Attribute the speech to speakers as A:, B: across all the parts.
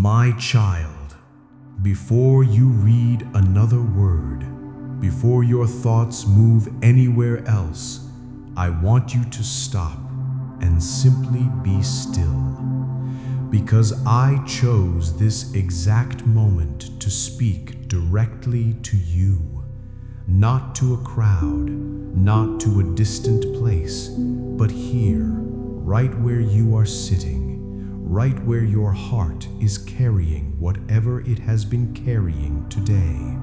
A: My child, before you read another word, before your thoughts move anywhere else, I want you to stop and simply be still. Because I chose this exact moment to speak directly to you, not to a crowd, not to a distant place, but here, right where you are sitting, right where your heart is carrying whatever it has been carrying today.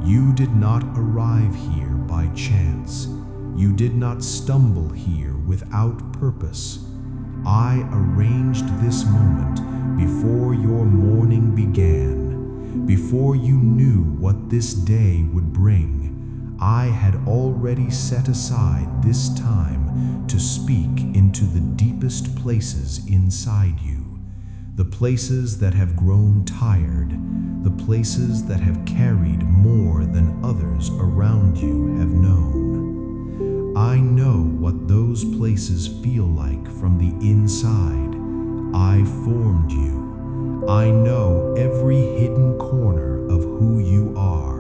A: You did not arrive here by chance. You did not stumble here without purpose. I arranged this moment before your morning began, before you knew what this day would bring. I had already set aside this time to speak into the deepest places inside you, the places that have grown tired, the places that have carried more than others around you have known. I know what those places feel like from the inside. I formed you. I know every hidden corner of who you are.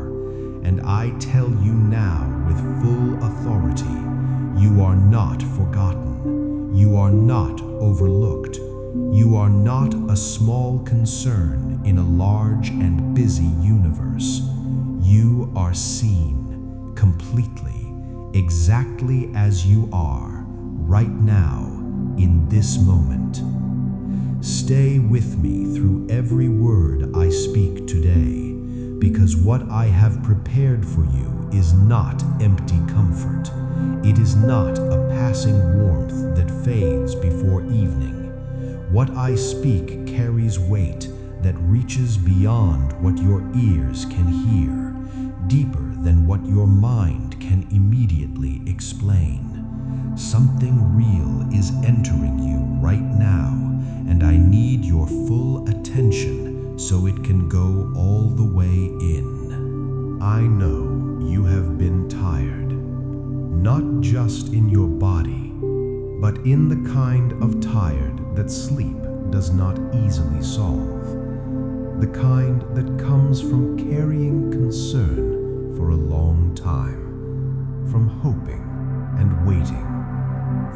A: And I tell you now with full authority, you are not forgotten. You are not overlooked. You are not a small concern in a large and busy universe. You are seen completely, exactly as you are, right now, in this moment. Stay with me through every word I speak today, because what I have prepared for you is not empty comfort. It is not a passing warmth that fades before evening. What I speak carries weight that reaches beyond what your ears can hear, deeper than what your mind can immediately explain. Something real is entering you right now, and I need your full attention so it can go all the way in. I know you have been tired, not just in your body, but in the kind of tired that sleep does not easily solve, the kind that comes from carrying concern for a long time, from hoping and waiting,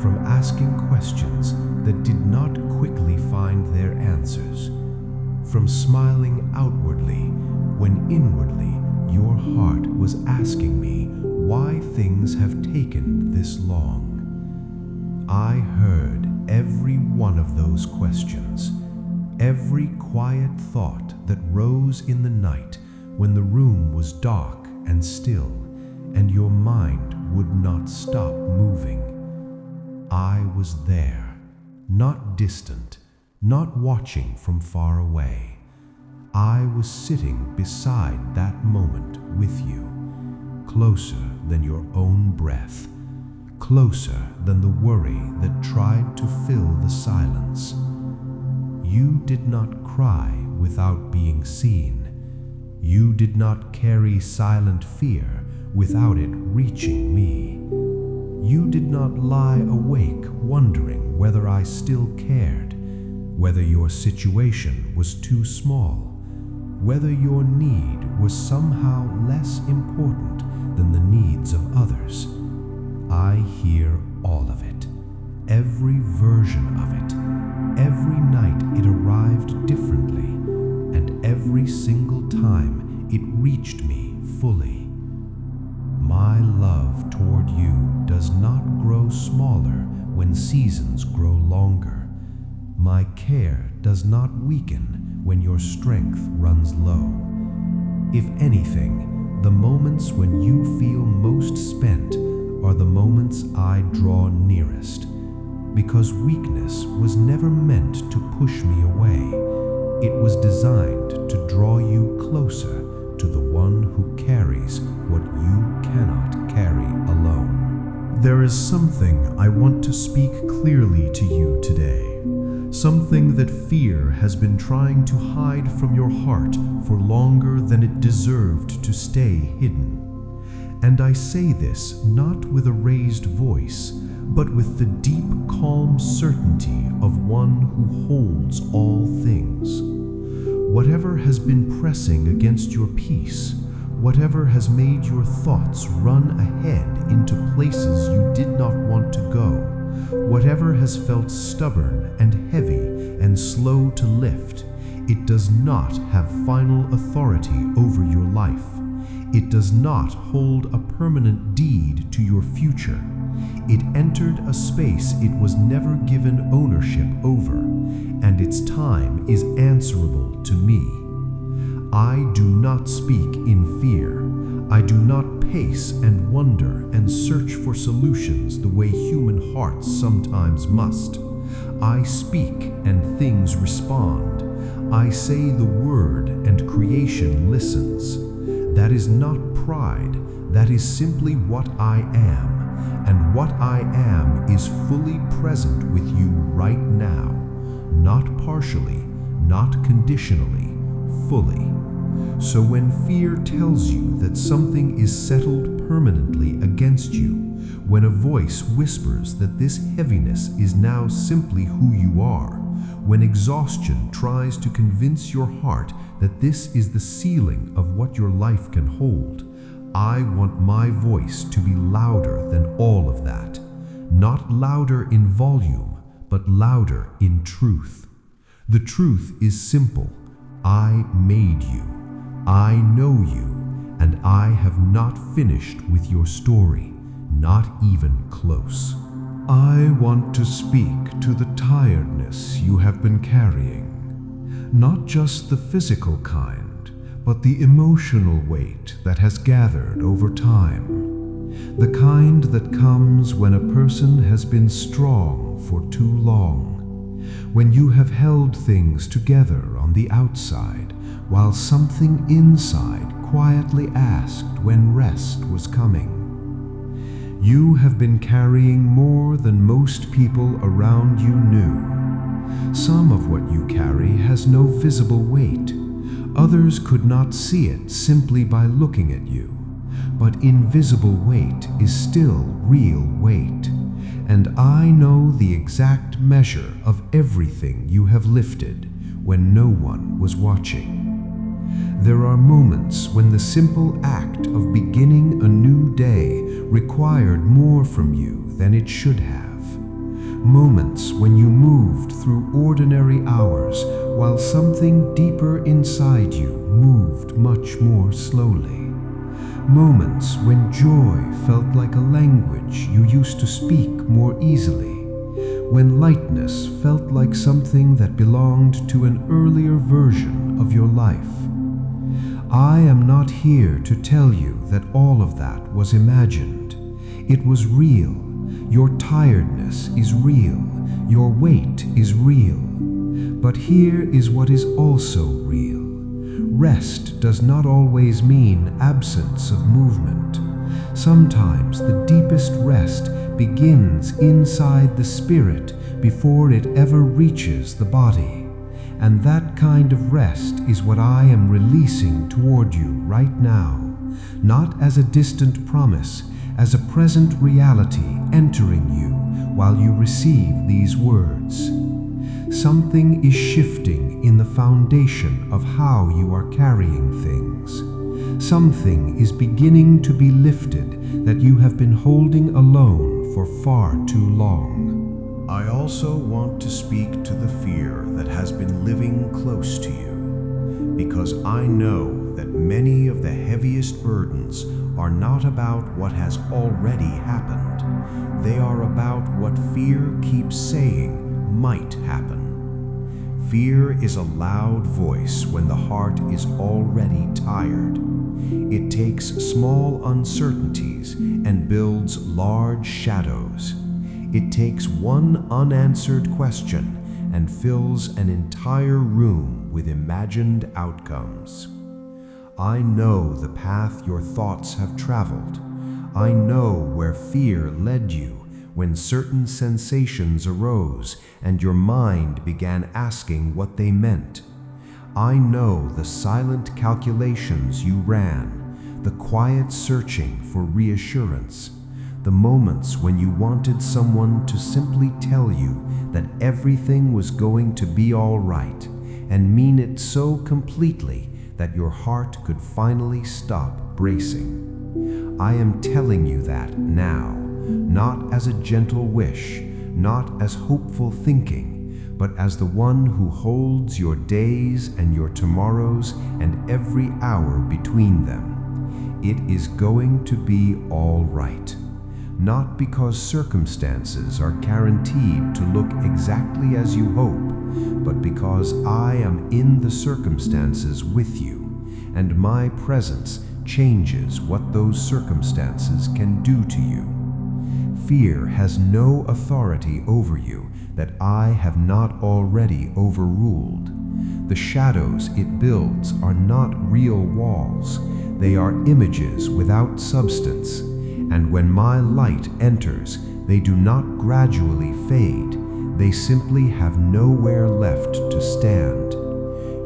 A: from asking questions that did not quickly find their answers, from smiling outwardly when inwardly your heart was asking me why things have taken this long. I heard every one of those questions, every quiet thought that rose in the night when the room was dark and still, and your mind would not stop moving. I was there, not distant, not watching from far away. I was sitting beside that moment with you, closer than your own breath, closer than the worry that tried to fill the silence. You did not cry without being seen. You did not carry silent fear without it reaching me. You did not lie awake wondering whether I still cared, whether your situation was too small, whether your need was somehow less important than the needs of others. I hear all of it, every version of it. Every night it arrived differently, and every single time it reached me fully. My love toward you does not grow smaller when seasons grow longer. My care does not weaken when your strength runs low. If anything, the moments when you feel most spent are the moments I draw nearest, because weakness was never meant to push me away. It was designed to draw you closer to the one who carries what you cannot carry alone. There is something I want to speak clearly to you today, something that fear has been trying to hide from your heart for longer than it deserved to stay hidden. And I say this not with a raised voice, but with the deep, calm certainty of one who holds all things. Whatever has been pressing against your peace, whatever has made your thoughts run ahead into places you did not want to go, whatever has felt stubborn and heavy and slow to lift, it does not have final authority over your life. It does not hold a permanent deed to your future. It entered a space it was never given ownership over, and its time is answerable to me. I do not speak in fear. I do not pace and wonder and search for solutions the way human hearts sometimes must. I speak and things respond. I say the word and creation listens. That is not pride, that is simply what I am. And what I am is fully present with you right now, not partially, not conditionally, fully. So when fear tells you that something is settled permanently against you, when a voice whispers that this heaviness is now simply who you are, when exhaustion tries to convince your heart that this is the ceiling of what your life can hold, I want my voice to be louder than all of that. Not louder in volume, but louder in truth. The truth is simple. I made you. I know you, and I have not finished with your story, not even close. I want to speak to the tiredness you have been carrying, not just the physical kind, but the emotional weight that has gathered over time, the kind that comes when a person has been strong for too long, when you have held things together on the outside while something inside quietly asked when rest was coming. You have been carrying more than most people around you knew. Some of what you carry has no visible weight. Others could not see it simply by looking at you. But invisible weight is still real weight. And I know the exact measure of everything you have lifted when no one was watching. There are moments when the simple act of beginning a new day required more from you than it should have. Moments when you moved through ordinary hours while something deeper inside you moved much more slowly. Moments when joy felt like a language you used to speak more easily. When lightness felt like something that belonged to an earlier version of your life. I am not here to tell you that all of that was imagined. It was real. Your tiredness is real. Your weight is real. But here is what is also real. Rest does not always mean absence of movement. Sometimes the deepest rest begins inside the spirit before it ever reaches the body. And that kind of rest is what I am releasing toward you right now, not as a distant promise, as a present reality entering you while you receive these words. Something is shifting in the foundation of how you are carrying things. Something is beginning to be lifted that you have been holding alone for far too long. I also want to speak to the fear that has been living close to you, because I know that many of the heaviest burdens are not about what has already happened. They are about what fear keeps saying might happen. Fear is a loud voice when the heart is already tired. It takes small uncertainties and builds large shadows. It takes one unanswered question and fills an entire room with imagined outcomes. I know the path your thoughts have traveled. I know where fear led you when certain sensations arose and your mind began asking what they meant. I know the silent calculations you ran, the quiet searching for reassurance, the moments when you wanted someone to simply tell you that everything was going to be all right,
B: and mean it so completely that your heart could finally stop bracing. I am telling you that now, not as a gentle wish, not as hopeful thinking, but as the one who holds your days and your tomorrows and every hour between them. It is going to be all right. Not because circumstances are guaranteed to look exactly as you hope, but because I am in the circumstances with you, and my presence changes what those circumstances can do to you. Fear has no authority over you that I have not already overruled. The shadows it builds are not real walls. They are images without substance. And when my light enters, they do not gradually fade. They simply have nowhere left to stand.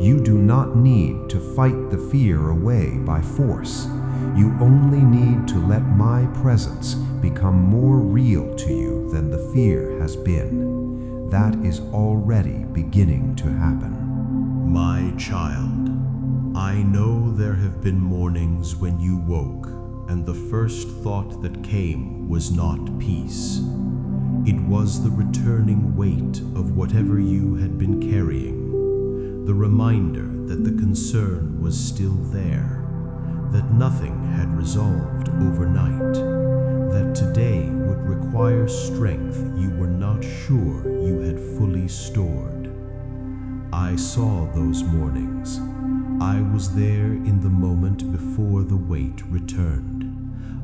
B: You do not need to fight the fear away by force. You only need to let my presence become more real to you than the fear has been. That is already beginning to happen.
A: My child, I know there have been mornings when you woke, and the first thought that came was not peace. It was the returning weight of whatever you had been carrying, the reminder that the concern was still there, that nothing had resolved overnight, that today would require strength you were not sure you had fully stored. I saw those mornings. I was there in the moment before the weight returned.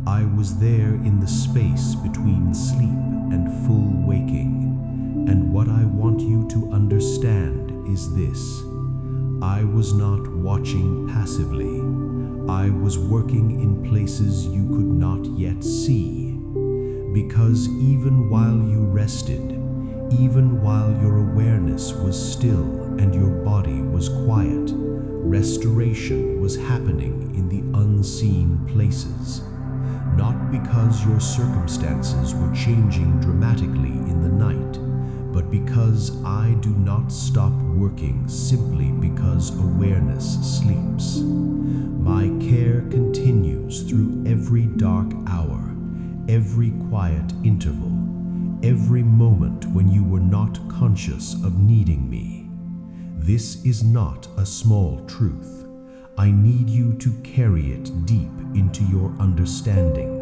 A: I was there in the space between sleep and full waking. And what I want you to understand is this. I was not watching passively. I was working in places you could not yet see. Because even while you rested, even while your awareness was still and your body was quiet, restoration was happening in the unseen places. Not because your circumstances were changing dramatically in the night, but because I do not stop working simply because awareness sleeps. My care continues through every dark hour, every quiet interval, every moment when you were not conscious of needing me. This is not a small truth. I need you to carry it deep into your understanding.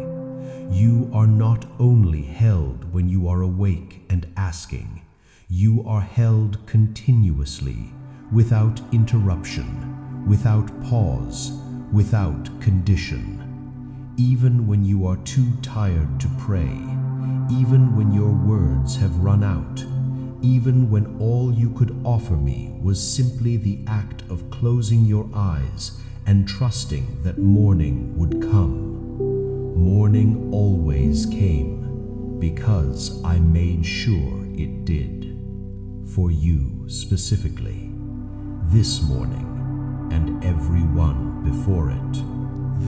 A: You are not only held when you are awake and asking. You are held continuously, without interruption, without pause, without condition. Even when you are too tired to pray, even when your words have run out, even when all you could offer me was simply the act of closing your eyes and trusting that morning would come. Morning always came, because I made sure it did. For you specifically, this morning and every one before it.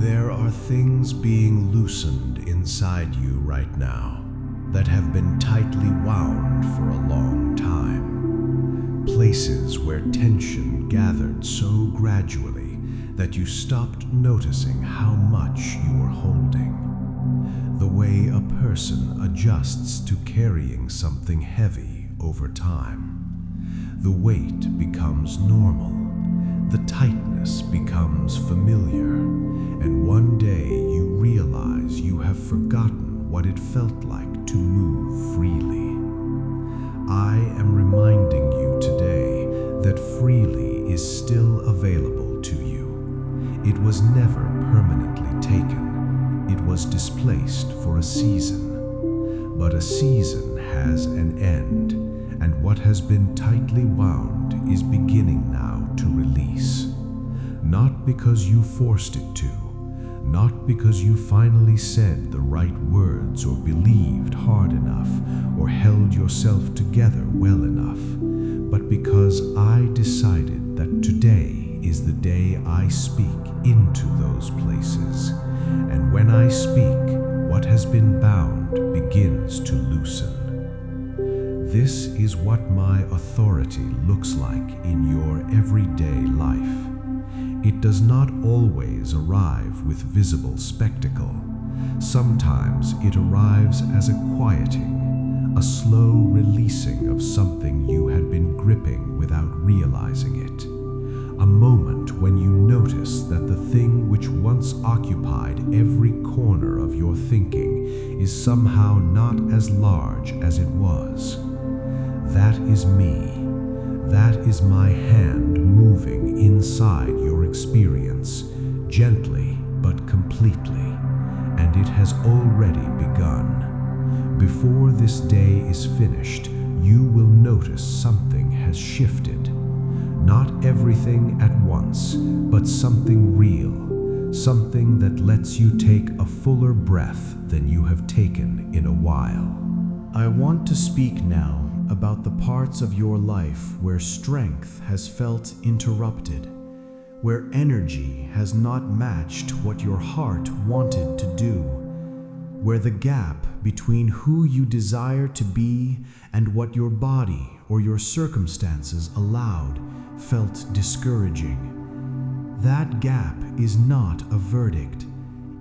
A: There are things being loosened inside you right now that have been tightly wound for a long time. Places where tension gathered so gradually that you stopped noticing how much you were holding. The way a person adjusts to carrying something heavy over time. The weight becomes normal. The tightness becomes familiar. And one day you realize you have forgotten what it felt like to move freely. I am reminding you today that freely is still available to you. It was never permanently taken. It was displaced for a season. But a season has an end, and what has been tightly wound is beginning now to release. Not because you forced it to, not because you finally said the right words or believed hard enough or held yourself together well enough, but because I decided that today is the day I speak into those places. And when I speak, what has been bound begins to loosen.
B: This is what my authority looks like in your everyday life. It does not always arrive with visible spectacle. Sometimes it arrives as a quieting, a slow releasing of something you had been gripping without realizing it. A moment when you notice that the thing which once occupied every corner of your thinking is somehow not as large as it was. That is me. That is my hand moving inside your experience, gently but completely, and it has already begun. Before this day is finished, you will notice something has shifted. Not everything at once, but something real, something that lets you take a fuller breath than you have taken in a while.
A: I want to speak now about the parts of your life where strength has felt interrupted, where energy has not matched what your heart wanted to do, where the gap between who you desire to be and what your body or your circumstances allowed felt discouraging. That gap is not a verdict.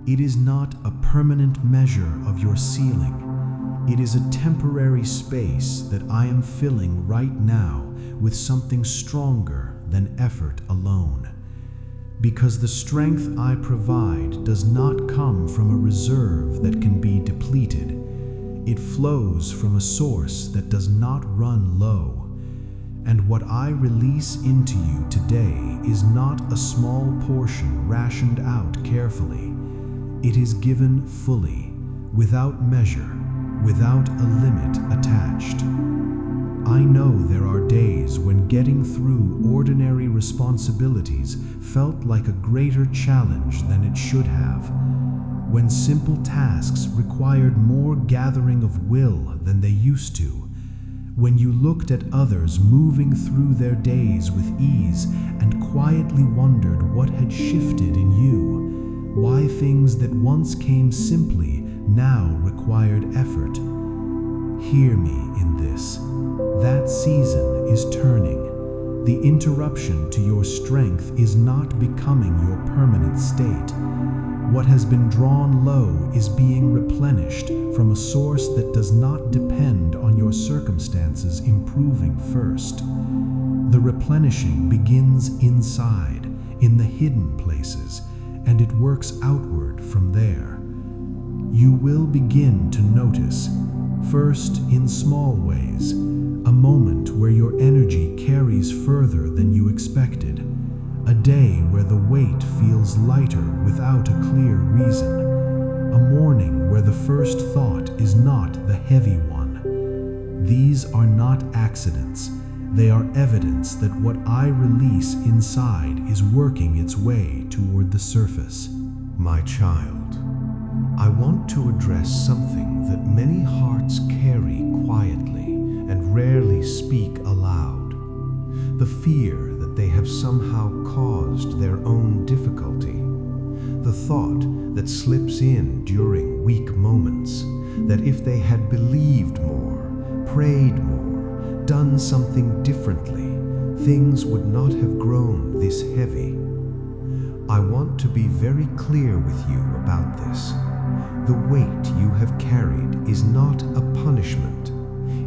A: It is not a permanent measure of your ceiling. It is a temporary space that I am filling right now with something stronger than effort alone. Because the strength I provide does not come from a reserve that can be depleted. It flows from a source that does not run low. And what I release into you today is not a small portion rationed out carefully. It is given fully, without measure, without a limit attached. I know there are days when getting through ordinary responsibilities felt like a greater challenge than it should have, when simple tasks required more gathering of will than they used to, when you looked at others moving through their days with ease and quietly wondered what had shifted in you, why things that once came simply now required effort. Hear me in this. That season is turning. The interruption to your strength is not becoming your permanent state. What has been drawn low is being replenished from a source that does not depend on your circumstances improving first. The replenishing begins inside, in the hidden places, and it works outward from there. You will begin to notice, first in small ways, a moment where your energy carries further than you expected, a day where the weight feels lighter without a clear reason, a morning where the first thought is not the heavy one. These are not accidents. They are evidence that what I release inside is working its way toward the surface.
B: My child, I want to address something that many hearts carry quietly and rarely speak aloud. The fear that they have somehow caused their own difficulty. The thought that slips in during weak moments that if they had believed more, prayed more, done something differently, things would not have grown this heavy. I want to be very clear with you about this. The weight you have carried is not a punishment.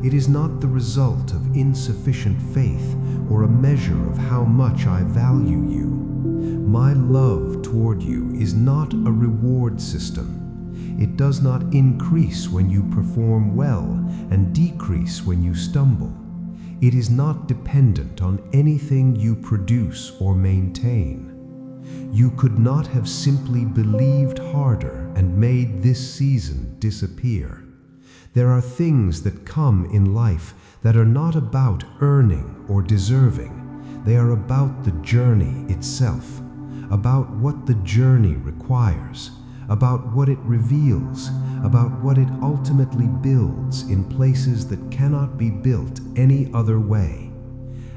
B: It is not the result of insufficient faith or a measure of how much I value you. My love toward you is not a reward system. It does not increase when you perform well and decrease when you stumble. It is not dependent on anything you produce or maintain. You could not have simply believed harder and made this season disappear. There are things that come in life that are not about earning or deserving. They are about the journey itself, about what the journey requires, about what it reveals, about what it ultimately builds in places that cannot be built any other way.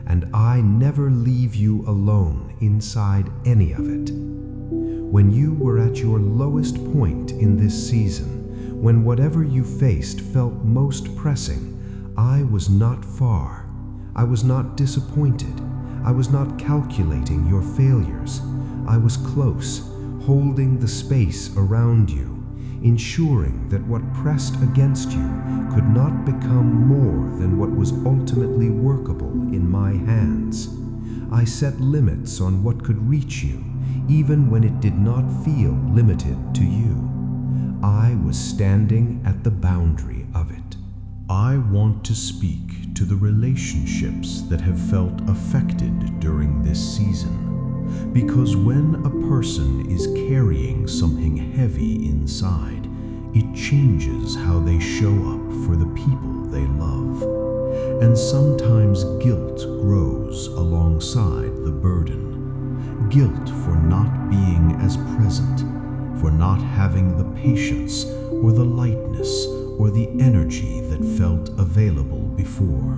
B: And I never leave you alone inside any of it. When you were at your lowest point in this season, when whatever you faced felt most pressing, I was not far. I was not disappointed. I was not calculating your failures. I was close, holding the space around you, ensuring that what pressed against you could not become more than what was ultimately workable in my hands. I set limits on what could reach you, even when it did not feel limited to you. I was standing at the boundary of it.
A: I want to speak to the relationships that have felt affected during this season, because when a person is carrying something heavy inside, it changes how they show up for the people they love. And sometimes guilt grows alongside the burden. Guilt for not being as present, for not having the patience or the lightness or the energy that felt available before.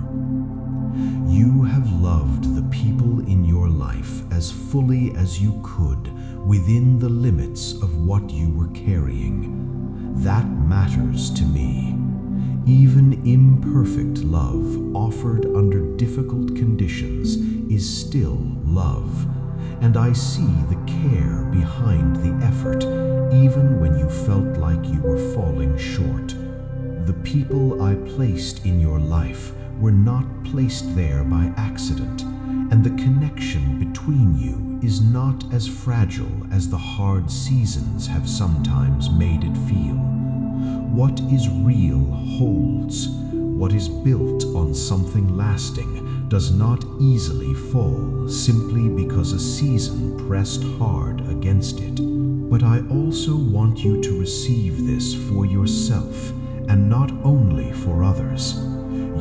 A: You have loved the people in your life as fully as you could within the limits of what you were carrying. That matters to me. Even imperfect love offered under difficult conditions is still love, and I see the care behind the effort, even when you felt like you were falling short. The people I placed in your life were not placed there by accident, and the connection between you is not as fragile as the hard seasons have sometimes made it feel. What is real holds. What is built on something lasting does not easily fall simply because a season pressed hard against it. But I also want you to receive this for yourself, and not only for others.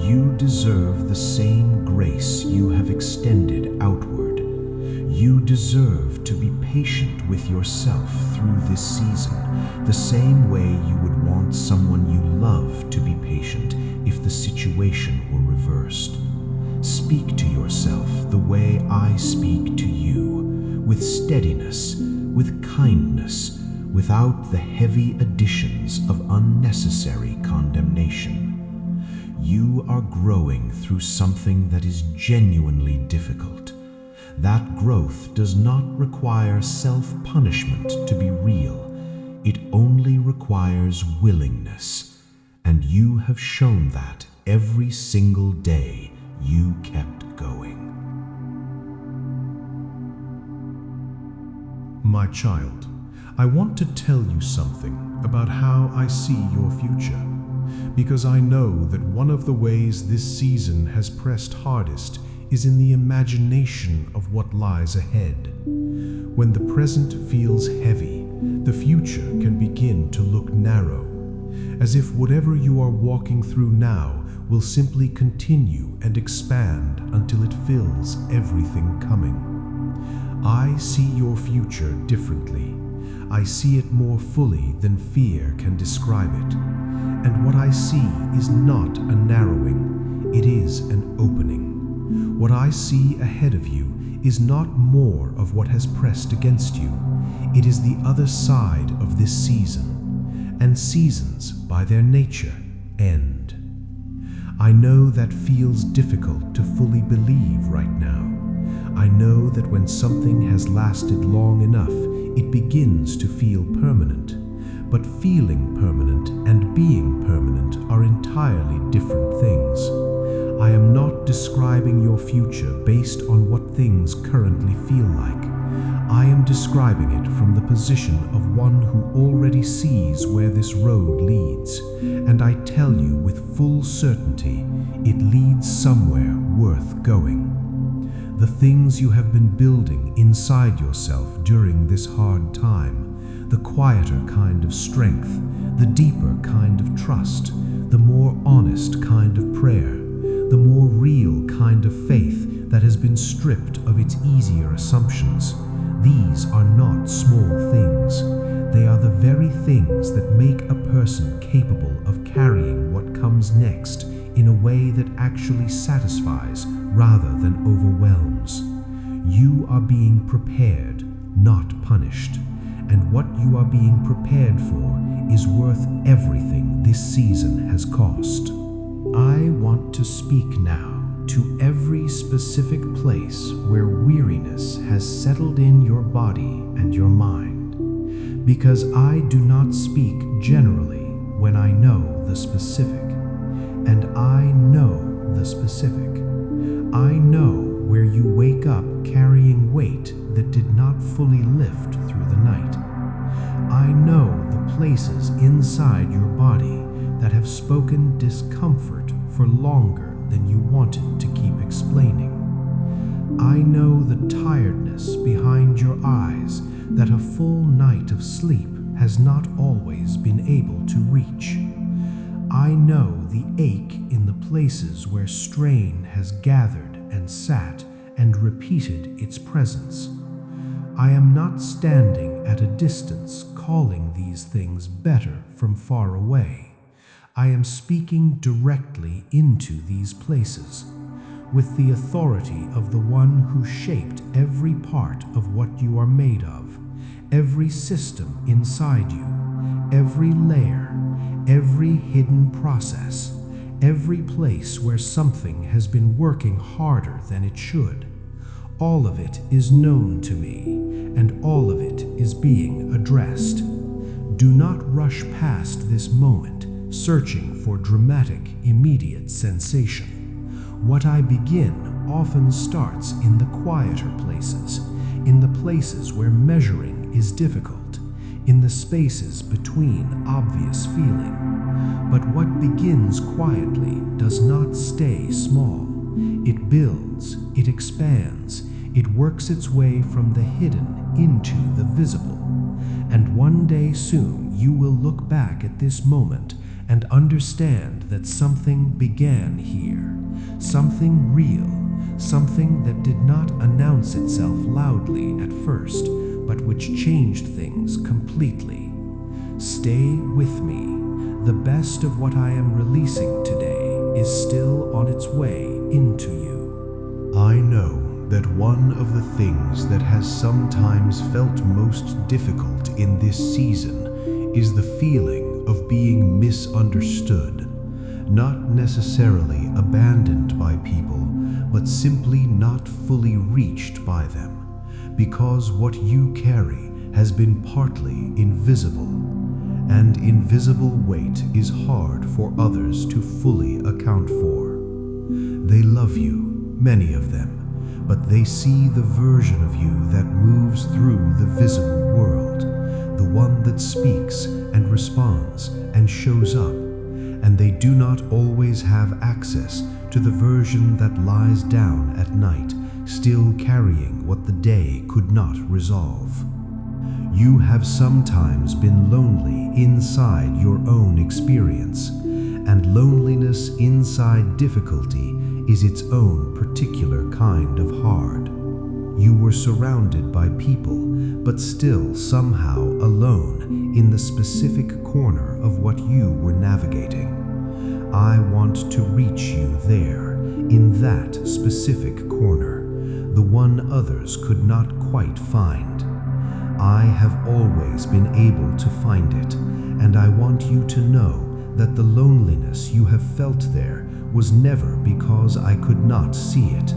A: You deserve the same grace you have extended outward. You deserve to be patient with yourself through this season, the same way you would want someone you love to be patient if the situation were reversed. Speak to yourself the way I speak to you, with steadiness, with kindness, without the heavy additions of unnecessary condemnation. You are growing through something that is genuinely difficult. That growth does not require self-punishment to be real. It only requires willingness, and you have shown that every single day you kept going. My child, I want to tell you something about how I see your future, because I know that one of the ways this season has pressed hardest is in the imagination of what lies ahead. When the present feels heavy, the future can begin to look narrow, as if whatever you are walking through now will simply continue and expand until it fills everything coming. I see your future differently. I see it more fully than fear can describe it. And what I see is not a narrowing, it is an opening. What I see ahead of you is not more of what has pressed against you. It is the other side of this season. And seasons, by their nature, end. I know that feels difficult to fully believe right now. I know that when something has lasted long enough, it begins to feel permanent. But feeling permanent and being permanent are entirely different things. I am not describing your future based on what things currently feel like. I am describing it from the position of one who already sees where this road leads, and I tell you with full certainty, it leads somewhere worth going. The things you have been building inside yourself during this hard time, the quieter kind of strength, the deeper kind of trust, the more honest kind of prayer, the more real kind of faith that has been stripped of its easier assumptions. These are not small things. They are the very things that make a person capable of carrying what comes next in a way that actually satisfies rather than overwhelms. You are being prepared, not punished, and what you are being prepared for is worth everything this season has cost. I want to speak now to every specific place where weariness has settled in your body and your mind, because I do not speak generally when I know the specific, and I know the specific. I know where you wake up carrying weight that did not fully lift through the night. I know the places inside your body that have spoken discomfort for longer than you wanted to keep explaining. I know the tiredness behind your eyes that a full night of sleep has not always been able to reach. I know the ache in the places where strain has gathered and sat and repeated its presence. I am not standing at a distance calling these things better from far away. I am speaking directly into these places, with the authority of the one who shaped every part of what you are made of, every system inside you, every layer, every hidden process, every place where something has been working harder than it should. All of it is known to me, and all of it is being addressed. Do not rush past this moment, searching for dramatic, immediate sensation. What I begin often starts in the quieter places, in the places where measuring is difficult, in the spaces between obvious feeling. But what begins quietly does not stay small. It builds, it expands, it works its way from the hidden into the visible. And one day soon you will look back at this moment and understand that something began here, something real, something that did not announce itself loudly at first, but which changed things completely. Stay with me. The best of what I am releasing today is still on its way into you.
B: I know that one of the things that has sometimes felt most difficult in this season is the feeling of being misunderstood, not necessarily abandoned by people, but simply not fully reached by them, because what you carry has been partly invisible, and invisible weight is hard for others to fully account for. They love you, many of them, but they see the version of you that moves through the visible world, the one that speaks and responds and shows up, and they do not always have access to the version that lies down at night, still carrying what the day could not resolve. You have sometimes been lonely inside your own experience, and loneliness inside difficulty is its own particular kind of hard. You were surrounded by people, but still somehow alone in the specific corner of what you were navigating. I want to reach you there, in that specific corner, the one others could not quite find. I have always been able to find it, and I want you to know that the loneliness you have felt there was never because I could not see it.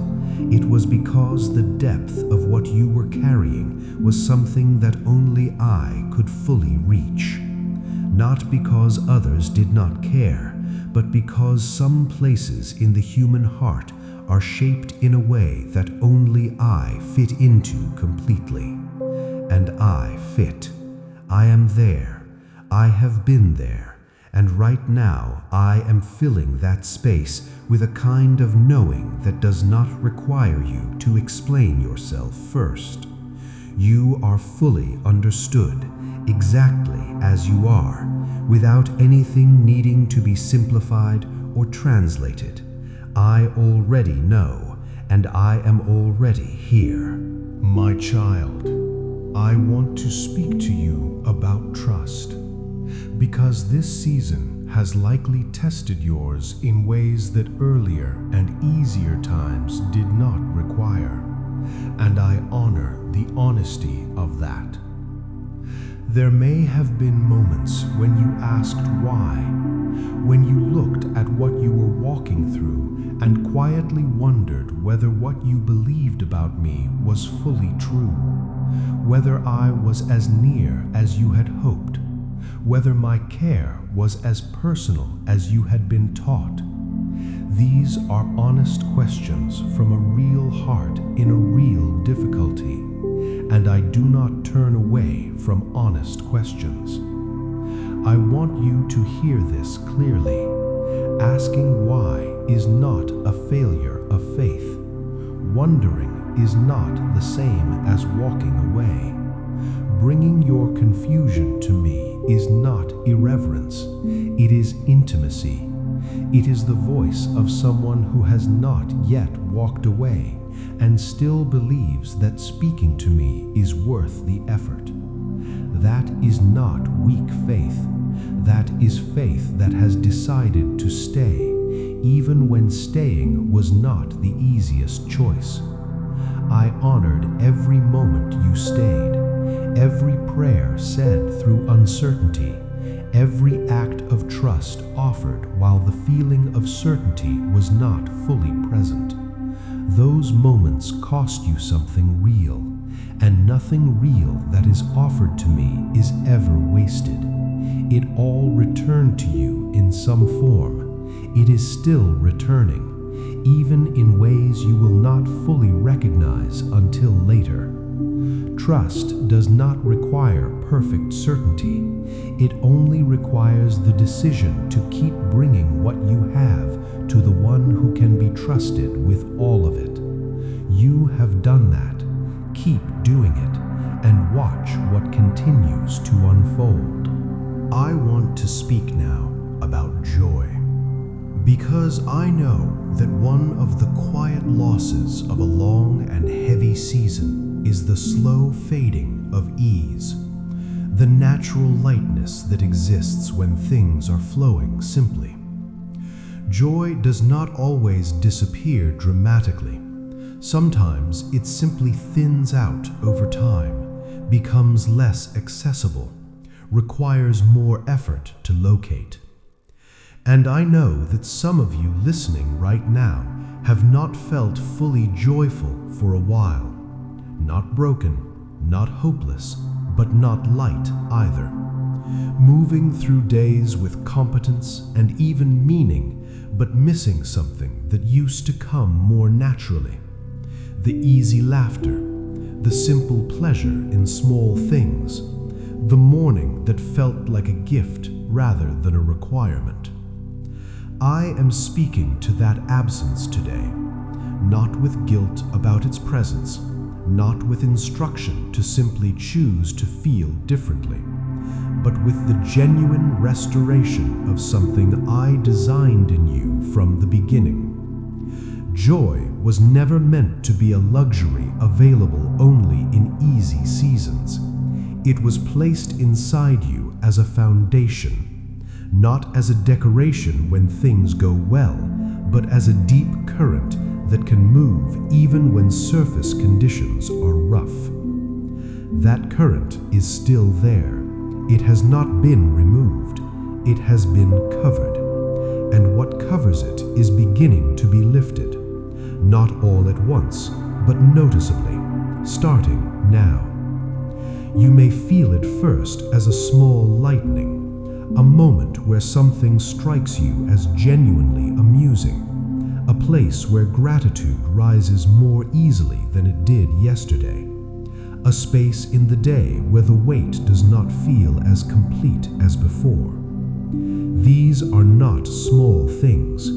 B: It was because the depth of what you were carrying was something that only I could fully reach. Not because others did not care, but because some places in the human heart are shaped in a way that only I fit into completely. And I fit. I am there. I have been there. And right now, I am filling that space with a kind of knowing that does not require you to explain yourself first. You are fully understood, exactly as you are, without anything needing to be simplified or translated. I already know, and I am already here.
A: My child, I want to speak to you about trust, because this season has likely tested yours in ways that earlier and easier times did not require, and I honor the honesty of that. There may have been moments when you asked why, when you looked at what you were walking through and quietly wondered whether what you believed about me was fully true, whether I was as near as you had hoped, whether my care was as personal as you had been taught. These are honest questions from a real heart in a real difficulty, and I do not turn away from honest questions. I want you to hear this clearly. Asking why is not a failure of faith. Wondering is not the same as walking away. Bringing your confusion to me is not irreverence. It is intimacy. It is the voice of someone who has not yet walked away and still believes that speaking to me is worth the effort. That is not weak faith. That is faith that has decided to stay, even when staying was not the easiest choice. I honored every moment you stayed, every prayer said through uncertainty, every act of trust offered while the feeling of certainty was not fully present. Those moments cost you something real, and nothing real that is offered to me is ever wasted. It all returned to you in some form. It is still returning, even in ways you will not fully recognize until later. Trust does not require perfect certainty. It only requires the decision to keep bringing what you have to the one who can be trusted with all of it. You have done that. Keep doing it, and watch what continues to unfold. I want to speak now about joy, because I know that one of the quiet losses of a long and heavy season is the slow fading of ease, the natural lightness that exists when things are flowing simply. Joy does not always disappear dramatically. Sometimes it simply thins out over time, becomes less accessible, requires more effort to locate. And I know that some of you listening right now have not felt fully joyful for a while. Not broken, not hopeless, but not light either. Moving through days with competence and even meaning, but missing something that used to come more naturally. The easy laughter, the simple pleasure in small things, the morning that felt like a gift rather than a requirement. I am speaking to that absence today, not with guilt about its presence, not with instruction to simply choose to feel differently, but with the genuine restoration of something I designed in you from the beginning. Joy was never meant to be a luxury available only in easy seasons. It was placed inside you as a foundation, not as a decoration when things go well, but as a deep current that can move even when surface conditions are rough. That current is still there. It has not been removed. It has been covered. And what covers it is beginning to be lifted. Not all at once, but noticeably, starting now. You may feel it first as a small lightning, a moment where something strikes you as genuinely amusing, a place where gratitude rises more easily than it did yesterday, a space in the day where the weight does not feel as complete as before. These are not small things.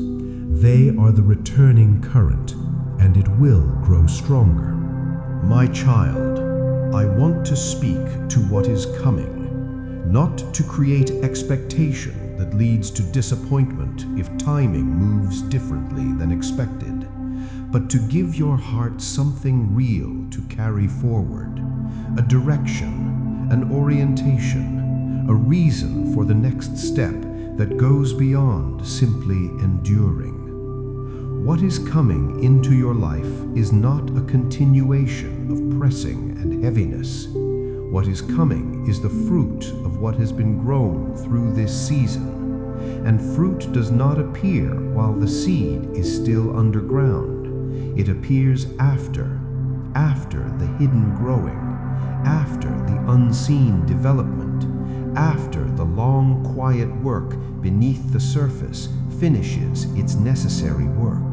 A: They are the returning current, and it will grow stronger. My child, I want to speak to what is coming, not to create expectation that leads to disappointment if timing moves differently than expected, but to give your heart something real to carry forward, a direction, an orientation, a reason for the next step that goes beyond simply enduring. What is coming into your life is not a continuation of pressing and heaviness.
B: What is coming is the fruit of what has been grown through this season. And fruit does not appear while the seed is still underground. It appears after the hidden growing, after the unseen development, after the long quiet work beneath the surface finishes its necessary work.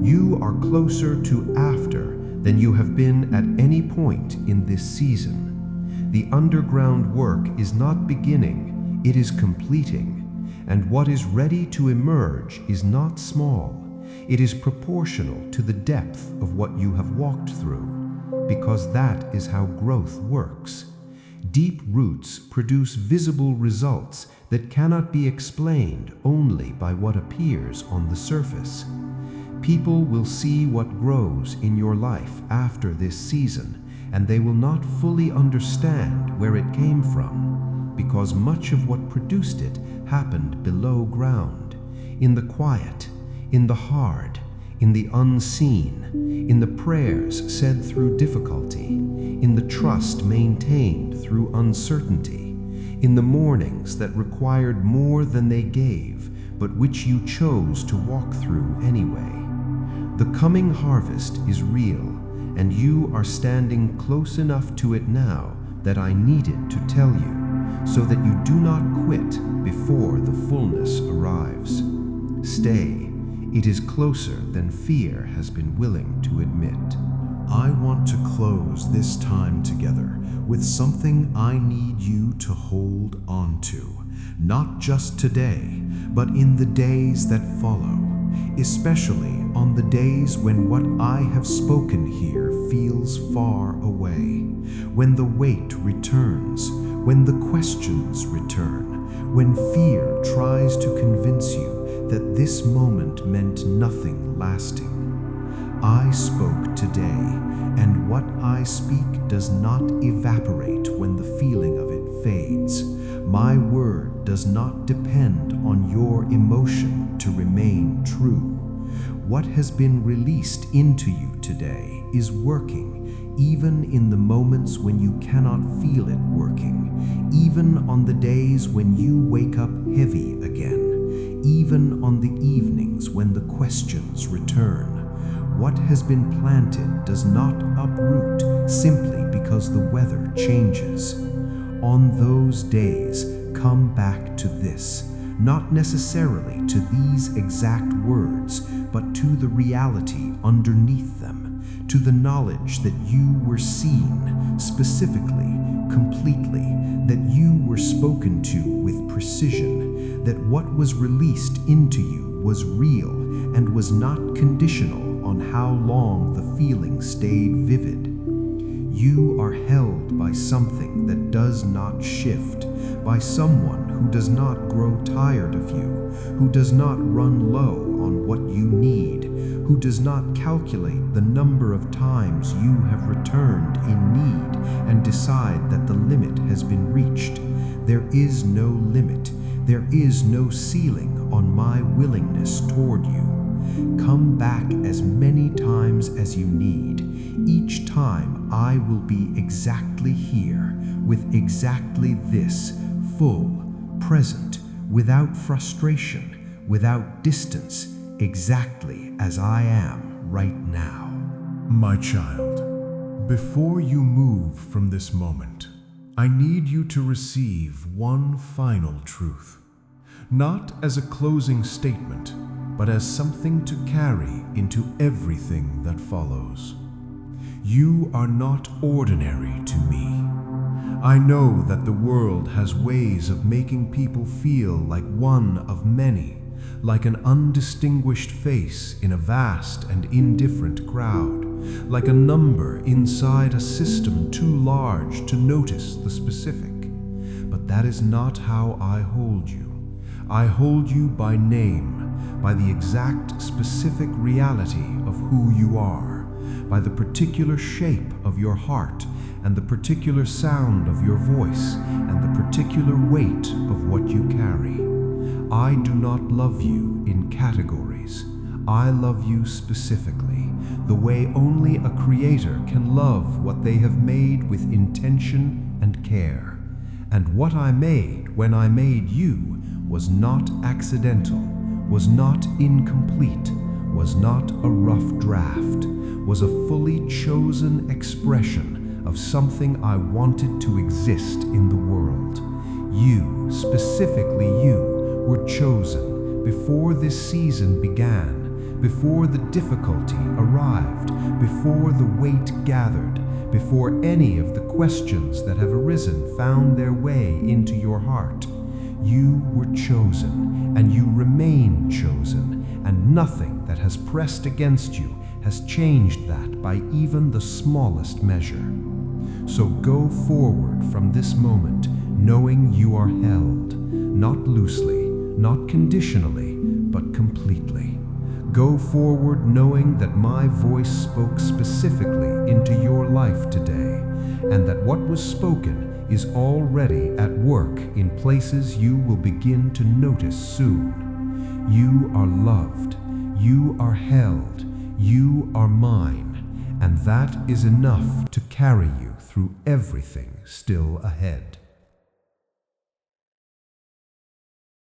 B: You are closer to after than you have been at any point in this season. The underground work is not beginning, it is completing. And what is ready to emerge is not small. It is proportional to the depth of what you have walked through, because that is how growth works. Deep roots produce visible results that cannot be explained only by what appears on the surface. People will see what grows in your life after this season, and they will not fully understand where it came from, because much of what produced it happened below ground, in the quiet, in the hard, in the unseen, in the prayers said through difficulty, in the trust maintained through uncertainty, in the mornings that required more than they gave, but which you chose to walk through anyway. The coming harvest is real, and you are standing close enough to it now that I needed to tell you, so that you do not quit before the fullness arrives. Stay, it is closer than fear has been willing to admit.
A: I want to close this time together with something I need you to hold on to, not just today, but in the days that follow, especially on the days when what I have spoken here feels far away, when the weight returns, when the questions return, when fear tries to convince you that this moment meant nothing lasting. I spoke today, and what I speak does not evaporate when the feeling of it fades. My word does not depend on your emotion to remain true. What has been released into you today is working, even in the moments when you cannot feel it working, even on the days when you wake up heavy again, even on the evenings when the questions return. What has been planted does not uproot simply because the weather changes. On those days, come back to this, not necessarily to these exact words, but to the reality underneath them, to the knowledge that you were seen, specifically, completely, that you were spoken to with precision, that what was released into you was real and was not conditional on how long the feeling stayed vivid. You are held by something that does not shift, by someone who does not grow tired of you, who does not run low on what you need, who does not calculate the number of times you have returned in need and decide that the limit has been reached. There is no limit. There is no ceiling on my willingness toward you. Come back as many times as you need. Each time I will be exactly here, with exactly this, full, present, without frustration, without distance, exactly as I am right now. My child, before you move from this moment, I need you to receive one final truth, not as a closing statement, but as something to carry into everything that follows. You are not ordinary to me. I know that the world has ways of making people feel like one of many, like an undistinguished face in a vast and indifferent crowd, like a number inside a system too large to notice the specific. But that is not how I hold you. I hold you by name, by the exact specific reality of who you are, by the particular shape of your heart and the particular sound of your voice and the particular weight of what you carry. I do not love you in categories.
B: I love you specifically, the way only a creator can love what they have made with intention and care. And what I made when I made you was not accidental, was not incomplete, was not a rough draft, was a fully chosen expression of something I wanted to exist in the world. You, specifically you, were chosen before this season began, before the difficulty arrived, before the weight gathered, before any of the questions that have arisen found their way into your heart. You were chosen, and you remain chosen, and nothing that has pressed against you has changed that by even the smallest measure. So go forward from this moment knowing you are held, not loosely, not conditionally, but completely. Go forward knowing that my voice spoke specifically into your life today, and that what was spoken is already at work in places you will begin to notice soon. You are loved, you are held, you are mine, and that is enough to carry you through everything still ahead.